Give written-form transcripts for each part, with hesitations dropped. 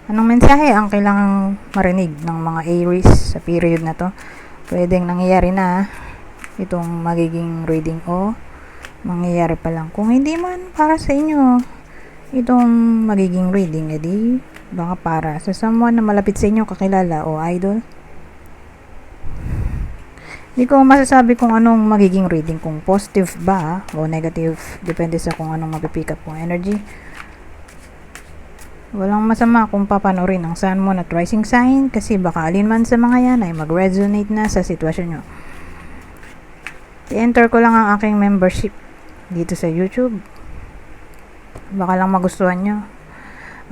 Anong mensahe ang kailangang marinig ng mga Aries sa period na to? Pwedeng nangyayari na itong magiging reading o mangyayari pa lang. Kung hindi man para sa inyo itong magiging reading, edi baka para sa someone na malapit sa inyo, kakilala o idol. Hindi ko masasabi kung anong magiging reading, kung positive ba o negative, depende sa kung anong mapipick up kong energy. Walang masama kung papanoorin ang Sun, Moon at Rising Sign kasi baka alinman sa mga yan ay mag-resonate na sa sitwasyon nyo. I-enter ko lang ang aking membership dito sa YouTube. Baka lang magustuhan nyo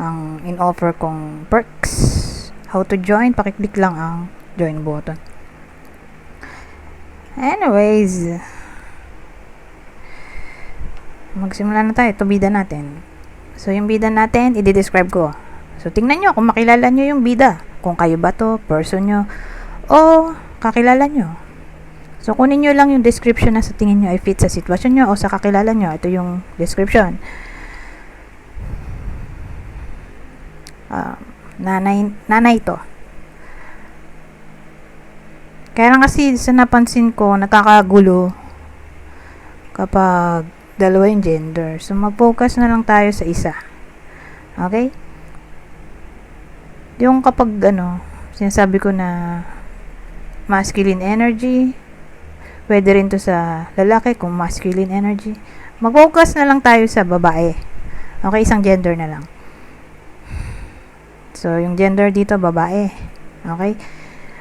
ang in-offer kong perks. How to join, pakiclick lang ang join button. Anyways, magsimula na tayo. Ito bida natin. So, yung bida natin, i-describe ko. So, tingnan nyo kung makilala nyo yung bida. Kung kayo ba to, person nyo, o kakilala nyo. So, kunin nyo lang yung description na sa tingin nyo ay fit sa sitwasyon nyo o sa kakilala nyo. Ito yung description. Nanay to. Kaya lang kasi sa napansin ko, nakakagulo kapag dalawa yung gender. So, mag-focus na lang tayo sa isa. Okay? Yung kapag, sinasabi ko na masculine energy, pwede rin to sa lalaki kung masculine energy. Mag-focus na lang tayo sa babae. Okay? Isang gender na lang. So, yung gender dito, babae. Okay?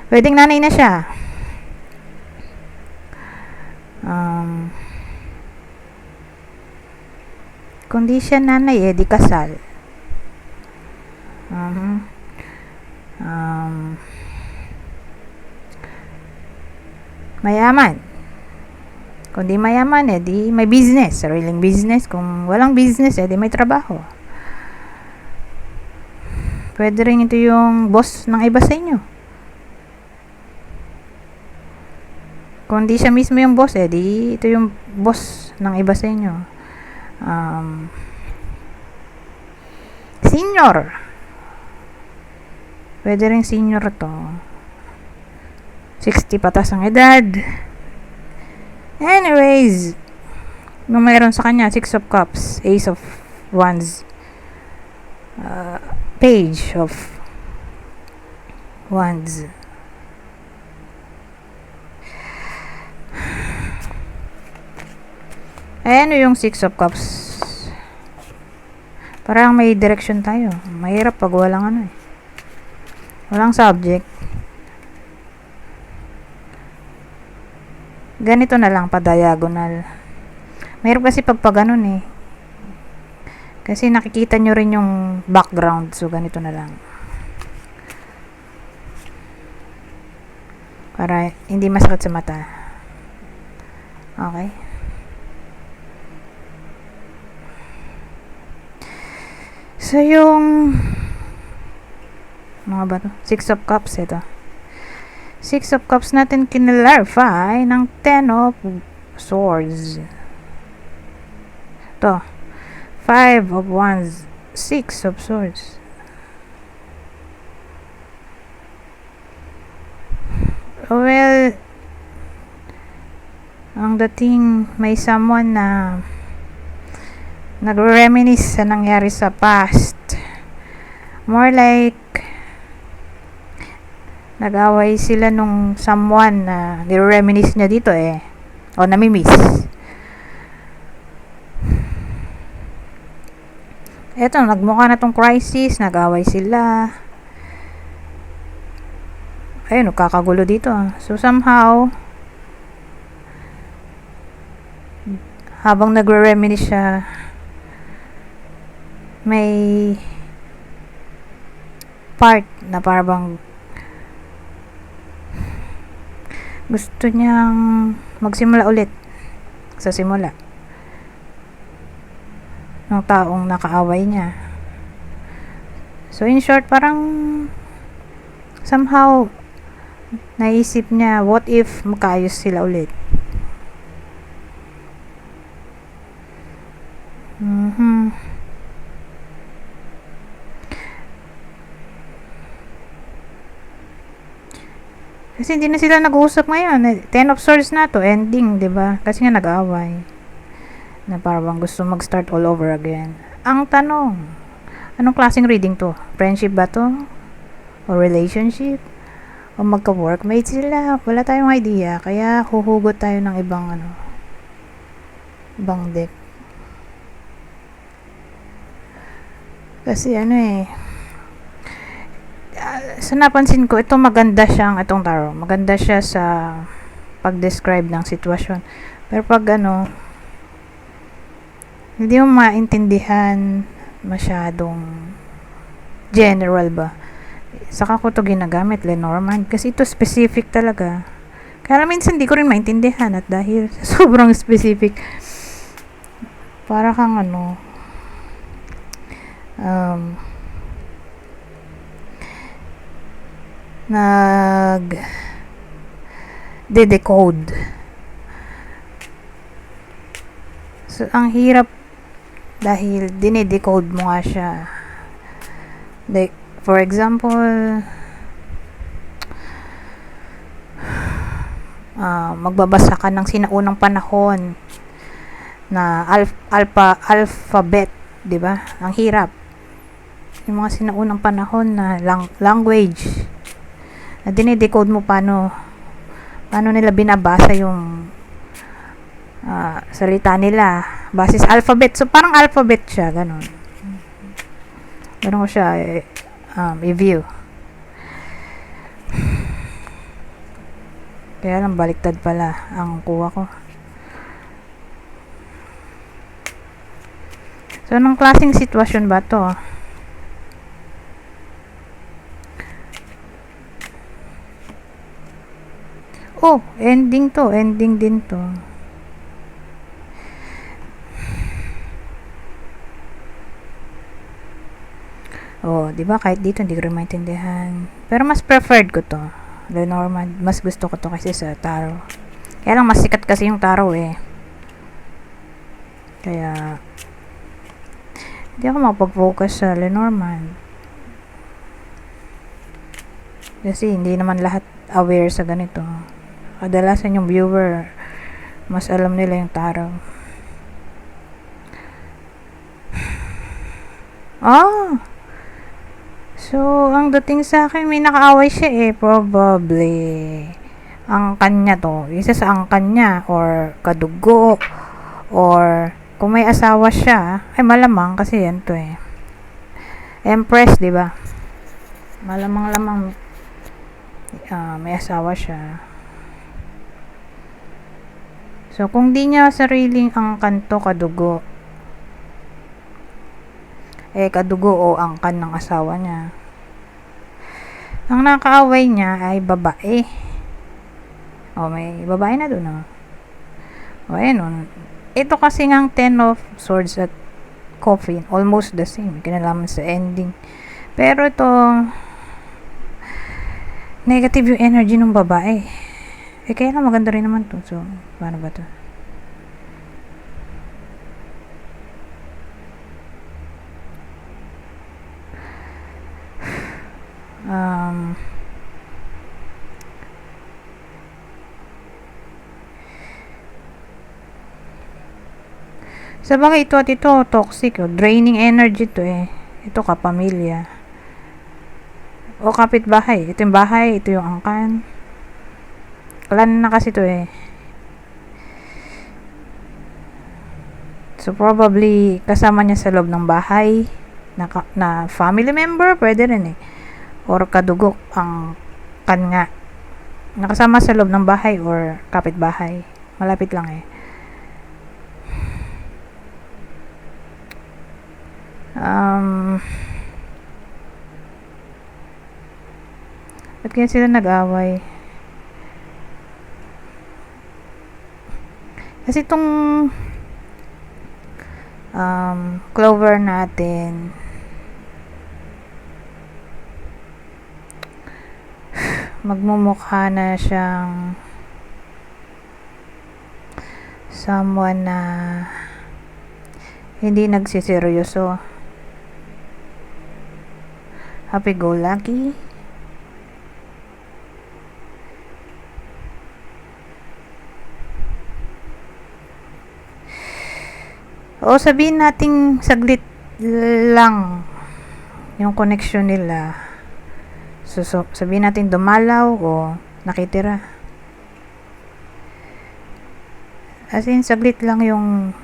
Pwedeng nanay na siya. Kung di siya nanay, di kasal. Mayaman. Kung di mayaman, di may business. Sariling business. Kung walang business, di may trabaho. Pwede rin ito yung boss ng iba sa inyo. Kung di siya mismo yung boss, di ito yung boss ng iba sa inyo. Senior. Pwede rin senior to. 60 patas ang edad. Anyways, kung mayroon sa kanya, 6 of Cups, Ace of Wands, Page of Wands. Ano yung 6 of Cups? Parang may direction tayo. Mahirap pag walang walang subject. Ganito na lang pa diagonal. Mahirap kasi pag ganun Kasi nakikita nyo rin yung background. So, ganito na lang. Para hindi masakit sa mata. Okay? So, yung mga ba to? 6 of Cups, ito. 6 of Cups natin kinlarify ng 10 of Swords. Ito. 5 of Wands. 6 of Swords. Well, ang dating may someone na nagre-reminisce sa nangyari sa past. More like nag-away sila nung someone na nire-reminisce niya dito o namimiss. Eto, nagmukha na tong crisis, nag-away sila. Ayun, nagkakagulo dito. So somehow, habang nagre-reminisce siya, may part na parang gusto niyang magsimula ulit sa simula ng taong nakaaway niya. So in short, parang somehow naisip niya, what if magkaayos sila ulit? Kasi hindi na sila nag-uusap ngayon. Ten of Swords na to, ending, 'di ba? Kasi nga nag-aaway. Na parang gusto mag-start all over again. Ang tanong, anong klaseng reading to? Friendship ba to? O relationship? O magka-workmate sila? Wala tayong idea. Kaya huhugot tayo ng ibang deck. Kasi sa napansin ko, itong tarot, maganda siya sa pag-describe ng sitwasyon. Pero pag hindi mo maintindihan masyadong general ba. Saka ko to ginagamit, Lenormand. Kasi ito specific talaga. Kaya minsan hindi ko rin maintindihan at dahil sobrang specific, para kang decode. So, ang hirap dahil dinidecode mo nga siya. Like, for example, magbabasa ka ng sinaunang panahon na alphabet, 'di ba? Ang hirap. Yung mga sinaunang panahon na language na dinidecode mo paano nila binabasa yung salita nila base sa alphabet. So parang alphabet siya, ganun ko siya i-view. Kaya lang baliktad pala ang kuha ko. So anong klaseng sitwasyon ba to? Oh, ending din to. Oh, 'di ba kahit dito hindi ko rin maintindihan. Pero mas preferred ko to. Lenormand, mas gusto ko to kasi sa tarot. Kaya lang mas sikat kasi yung tarot eh. Kaya hindi ako mapag-focus sa Lenormand. Kasi hindi naman lahat aware sa ganito. Kadalasan yung viewer mas alam nila yung tarot. So, ang dating sa akin, may nakaaway siya eh. Probably angkan niya to. Isa sa angkan niya or kadugo or kung may asawa siya, ay malamang kasi yan to eh. Empress, di ba? Malamang may asawa siya. So, kung di niya sariling angkan to, kadugo o angkan ng asawa niya. Ang nakaaway niya ay babae. May babae na doon. Ayan. Ito kasi ngang 10 of Swords at Coffin. Almost the same. Kinalaman sa ending. Pero ito, negative yung energy ng babae. Kaya lang maganda rin naman to. So, paano ba to? Sa bagay ito toxic, draining energy to eh. Ito kapamilya. O kapitbahay. Ito yung bahay, ito yung angkan. Clan na kasi to eh. So probably kasama niya sa loob ng bahay na family member, pwede rin eh. Or kadugok ang kanya. Nakasama sa loob ng bahay or kapitbahay. Malapit lang eh. Ba't kaya sila nag-away? Kasi itong clover natin magmumukha na siyang someone na hindi nagsiseryoso, happy go lucky, O sabihin nating saglit lang yung connection nila. So sabihin natin dumalaw o nakitira. As in, saglit lang yung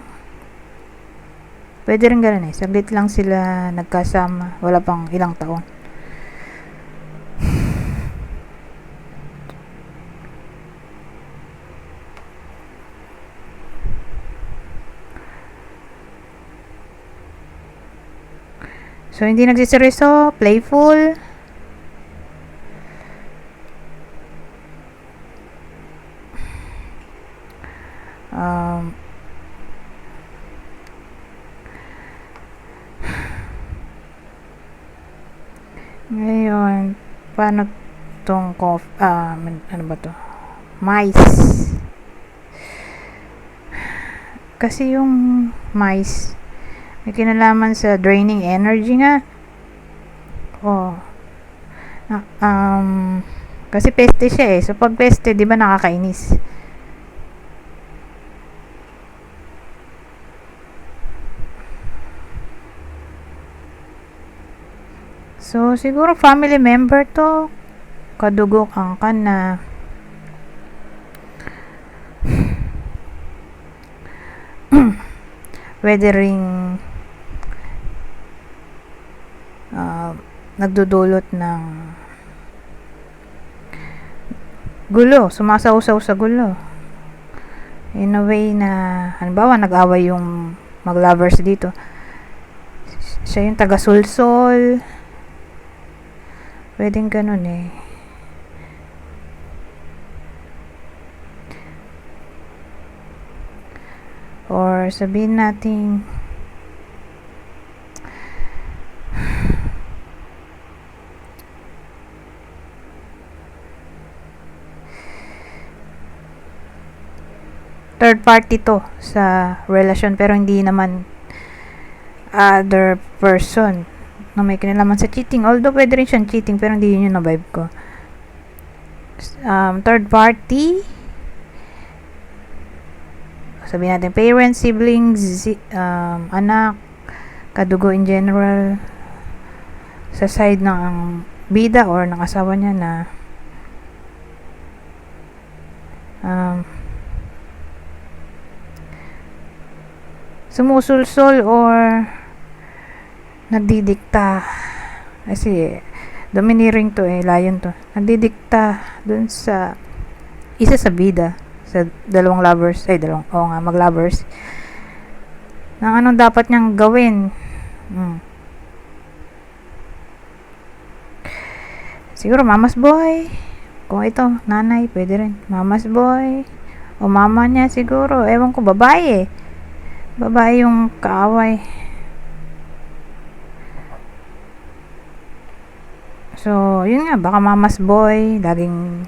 pwede rin ganun saglit lang sila nagkasama, wala pang ilang taon. So, hindi nagsiseryoso, playful. Ngayon, paano tong ano ba to? Mice. Kasi yung mice, may kinalaman sa draining energy nga. Kasi peste siya So, pag peste, di ba nakakainis? So, siguro family member to. Kadugok ang na pwede ring nagdudulot ng gulo, sumasawsaw sa gulo. In a way na, halimbawa, nag-away yung mag-lovers dito. Siya yung taga-sulsol. Pwedeng ganun Or sabihin natin third party to sa relasyon pero hindi naman other person na may kinalaman sa cheating. Although pwede rin siyang cheating pero hindi yun yung na-vibe ko. Third party, sabihin natin parents, siblings, anak, kadugo in general, sa side ng bida or ng asawa niya na sumusulsol or nagdidikta. Kasi domineering to lion to. Nagdidikta dun sa isa sa bida, sa dalawang lovers, mag-lovers, ng anong dapat niyang gawin. Siguro mama's boy. Kung ito, nanay, pwede rin. Mama's boy. O mama niya siguro. Ewan ko, babae. Babae yung kaaway. So, yun nga, baka mama's boy, laging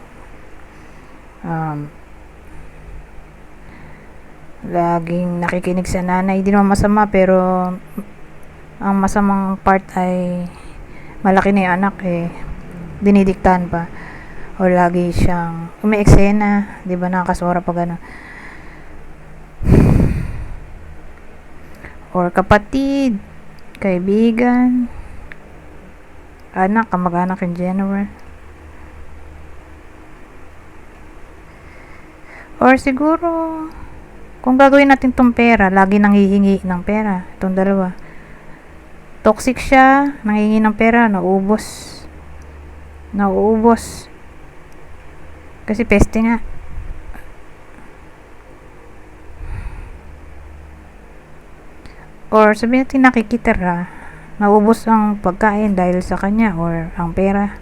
nakikinig sa nanay. Hindi naman masama, pero ang masamang part ay malaki na yung anak dinidiktahan pa. O lagi siyang may eksena, di ba, nakakasura pa gano'n. Or kapatid, kaibigan, anak, kamag-anak in general. Or siguro, kung gagawin natin tong pera, lagi nanghihingi ng pera, itong dalawa. Toxic siya, nanghihingi ng pera, nauubos. Kasi peste nga. Or sabihin natin nakikitira, naubos ang pagkain dahil sa kanya or ang pera.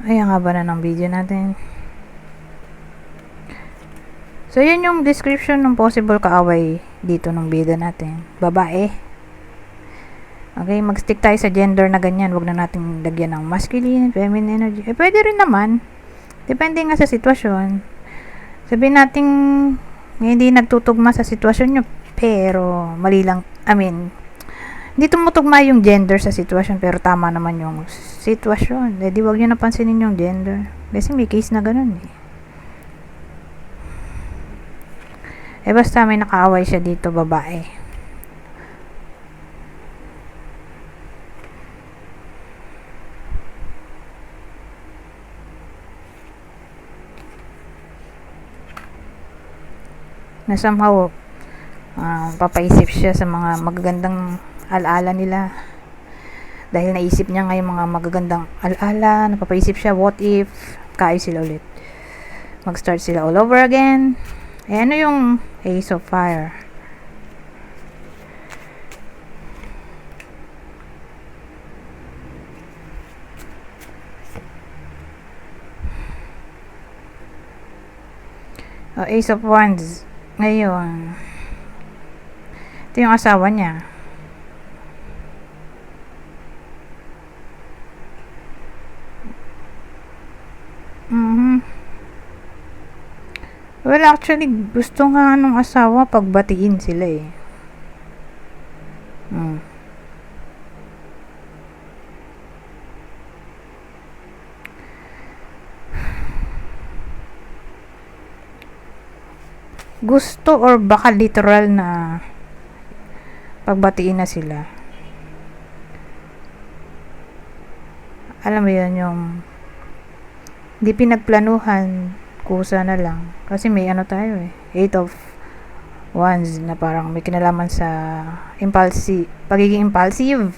Ayan nga ba na ng video natin. So, yun yung description ng possible kaaway dito ng bida natin. Babae. Okay, mag-stick tayo sa gender na ganyan. Huwag na natin lagyan ng masculine, feminine energy. Pwede rin naman. Depende nga sa sitwasyon. Sabihin natin hindi nagtutugma sa sitwasyon nyo, pero mali lang, Hindi tumutugma yung gender sa sitwasyon, pero tama naman yung sitwasyon. Eh, di wag nyo napansinin yung gender. Kasi may case na ganun eh. Eh, basta may nakaaway siya dito, babae. Na somehow, papaisip siya sa mga magagandang alaala nila. Dahil naisip niya nga yung mga magagandang alaala, napapaisip siya, what if, kaayos sila ulit. Mag-start sila all over again. Eh, ano yung Ace of Fire? Ace of Wands. Ngayon, ito yung asawa niya. Well, actually, gusto nga nung asawa pagbatiin sila eh. Gusto or baka literal na pagbatiin na sila. Alam mo yun, yung di pinagplanuhan, kusa na lang. Kasi may ano tayo eh, 8 of Wands na parang may kinalaman sa pagiging impulsive.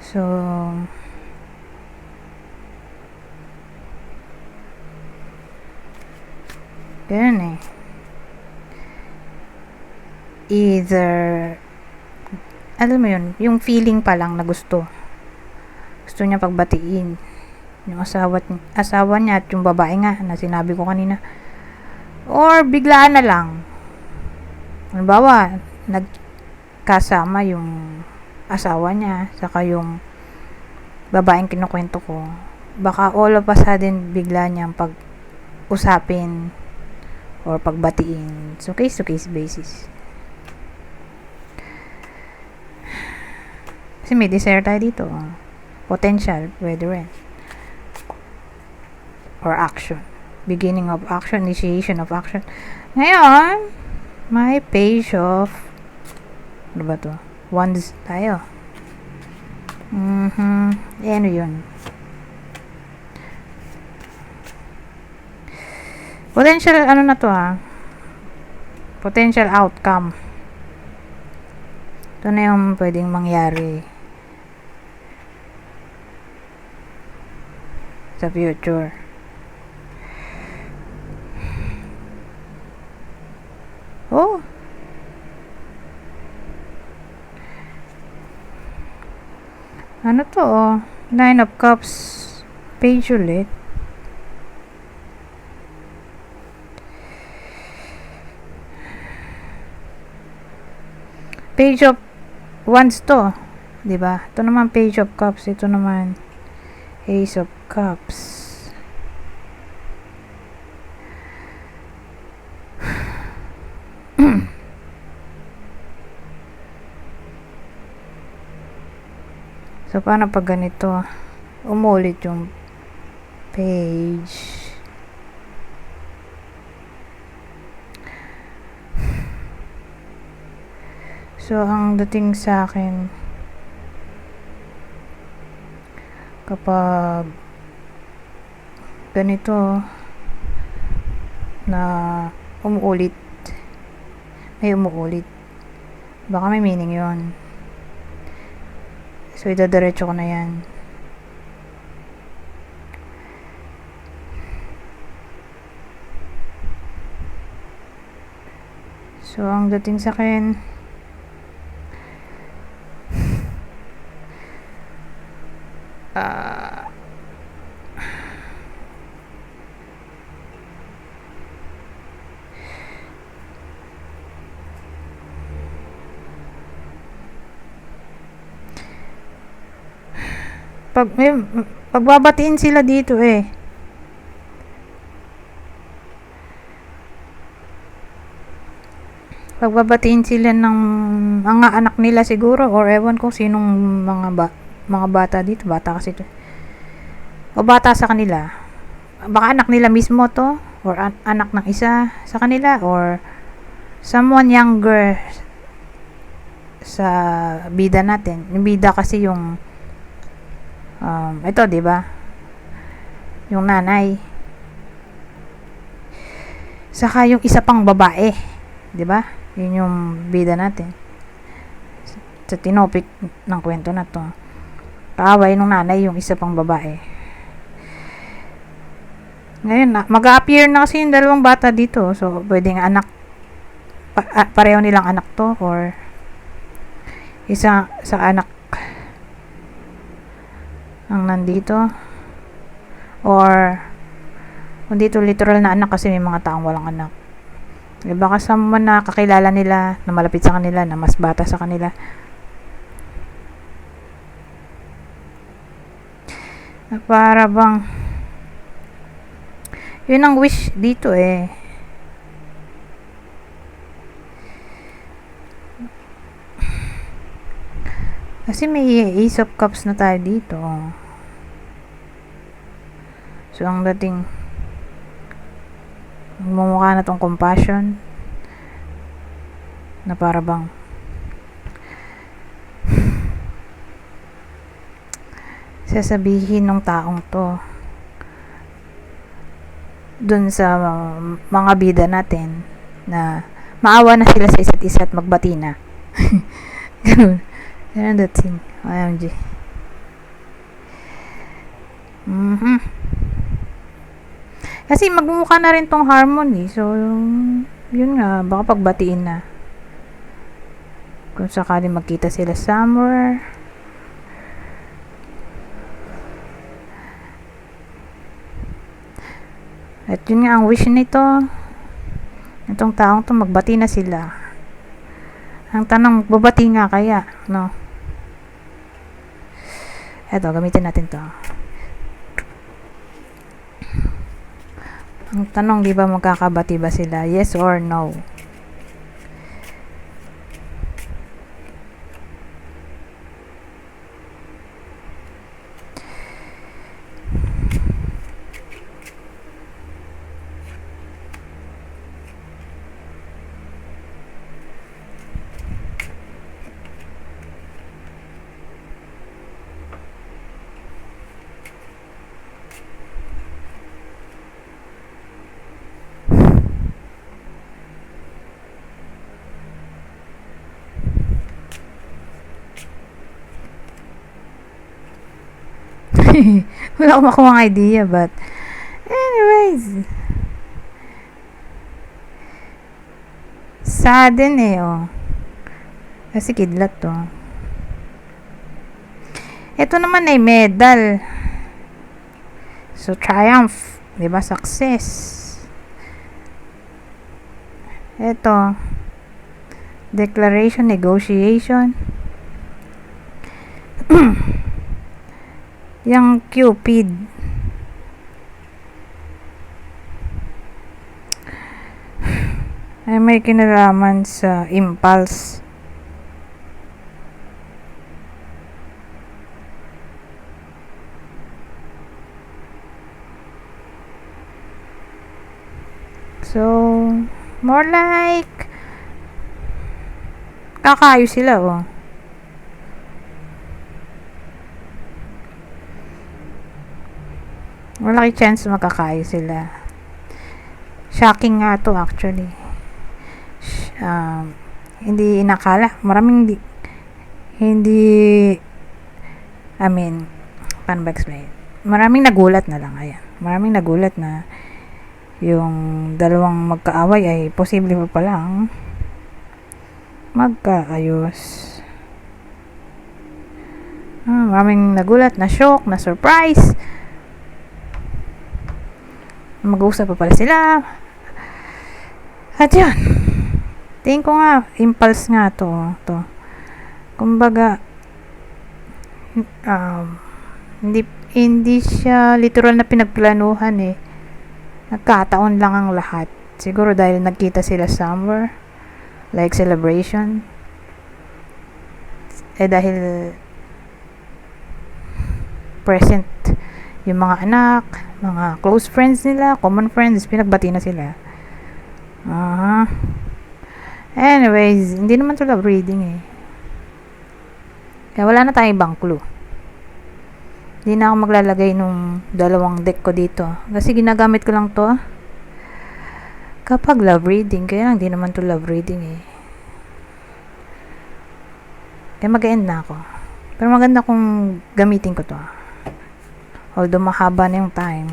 So, ganun eh. Either, alam mo yun, yung feeling pa lang na gusto niya pagbatiin yung asawa niya at yung babae nga na sinabi ko kanina, or biglaan na lang. Halimbawa, nagkasama yung asawa niya saka yung babaeng kinukwento ko, baka all of a sudden bigla niyang pag-usapin or pagbatiin. So, case to case basis. Kasi may desire tayo dito. Potential, pwede rin. Or action. Beginning of action, initiation of action. Ngayon, may page of ano ba to? Wands tayo. Ano yun? Potential, ano na to potential outcome. Ito na yung pwedeng mangyari sa future. Oh. Ano to? Nine of Cups. Page ulit. Page of Wands to. Diba? Ito naman Page of Cups. Ito naman Ace of Cups. So, paano pag ganito? Umulit yung page. So, ang dating sa akin, kapag ganito na umuulit, may umuulit, baka may meaning yon. So, idadiretso ko na yan. So, ang dating sa akin, pagbabatiin sila dito eh. pagbabatiin sila ng mga anak nila siguro, or ewan ko sinong mga bata dito, bata kasi to, o bata sa kanila, baka anak nila mismo to, or anak ng isa sa kanila, or someone younger sa bida natin. Yung bida kasi yung ito, 'di ba? Yung nanay. Saka yung isa pang babae, 'di ba? Yun yung bida natin. Sa tinopik ng kwento na to. Kaaway nung nanay yung isa pang babae. Ngayon, mag-a-appear na kasi yung dalawang bata dito. So, pwedeng anak, pareho nilang anak to, or isa sa anak ang nandito, or kung dito literal na anak kasi may mga taong walang anak. Baka someone na kakilala nila, na malapit sa kanila, na mas bata sa kanila. Para bang yun ang wish dito eh. Kasi may Ace of Cups na tayo dito. So ang dating mumukha na tong compassion na para bang sasabihin ng taong to dun sa mga bida natin na maawa na sila sa isa't isa at magbati na. Ganun. Ganun dating. OMG. Kasi magmumukha na rin tong harmony. So, yun nga, baka pagbatiin na. Kung sakali magkita sila somewhere. At yun nga ang wish nito. Itong taong to, magbati na sila. Ang tanong, magbabati nga kaya, no? Eto, gamitin natin to. Ang tanong, di ba magkakabati ba sila? Yes or no? Wala akong makuha ng idea, but anyways, sadden eh, oh. Kasi kidlat to. Ito naman ay medal. So, triumph. Diba? Success. Ito. Declaration, negotiation. Yung Cupid. Ay may kinalaman sa impulse. So, more like kakayo sila, oh. Malaki chance makakayo sila. Shocking nga to actually. Hindi inakala. Maraming hindi I mean, paano ba explain? Maraming nagulat na lang. Ayan. Maraming nagulat na yung dalawang magkaaway ay posible pa palang magkaayos. Maraming nagulat, na shock, na surprise. Mag-uusap pa pala sila. At yun, tingin ko nga impulse nga to. Kumbaga hindi siya literal na pinagplanuhan eh. Nagkataon lang ang lahat. Siguro dahil nagkita sila somewhere, like celebration. Dahil present yung mga anak, mga close friends nila, common friends, pinagbati na sila. Anyways, hindi naman to love reading eh. Kaya wala na tayong ibang clue. Hindi na ako maglalagay nung dalawang deck ko dito. Kasi ginagamit ko lang to kapag love reading. Kaya lang, hindi naman to love reading eh. Kaya mag-end na ako. Pero maganda kung gamitin ko to. Although mahaba na yung time.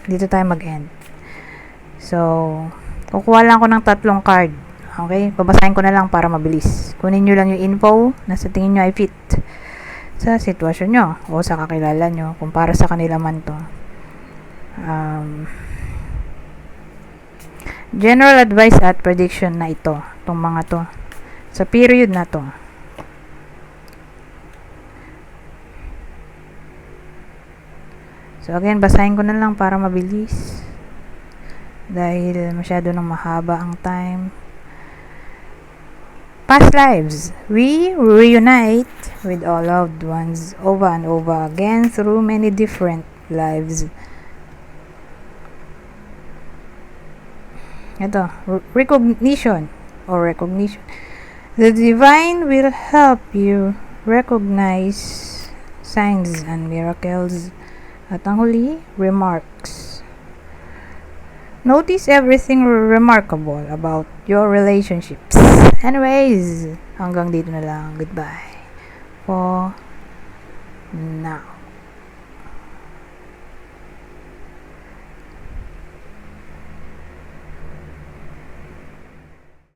Dito tayo mag-end. So, kukuha lang ako ng 3 card. Okay? Babasahin ko na lang para mabilis. Kunin nyo lang yung info na sa tingin nyo ay fit sa sitwasyon nyo o sa kakilala nyo kung para sa kanila man to. General advice at prediction na ito. Itong mga to. Sa period na to. So again, basahin ko na lang para mabilis. Dahil masyado nang mahaba ang time. Past lives. We reunite with our loved ones over and over again through many different lives. Ito, recognition or recognition. The divine will help you recognize signs and miracles. At ang huli, remarks. Notice everything remarkable about your relationships. Anyways, hanggang dito na lang. Goodbye for now.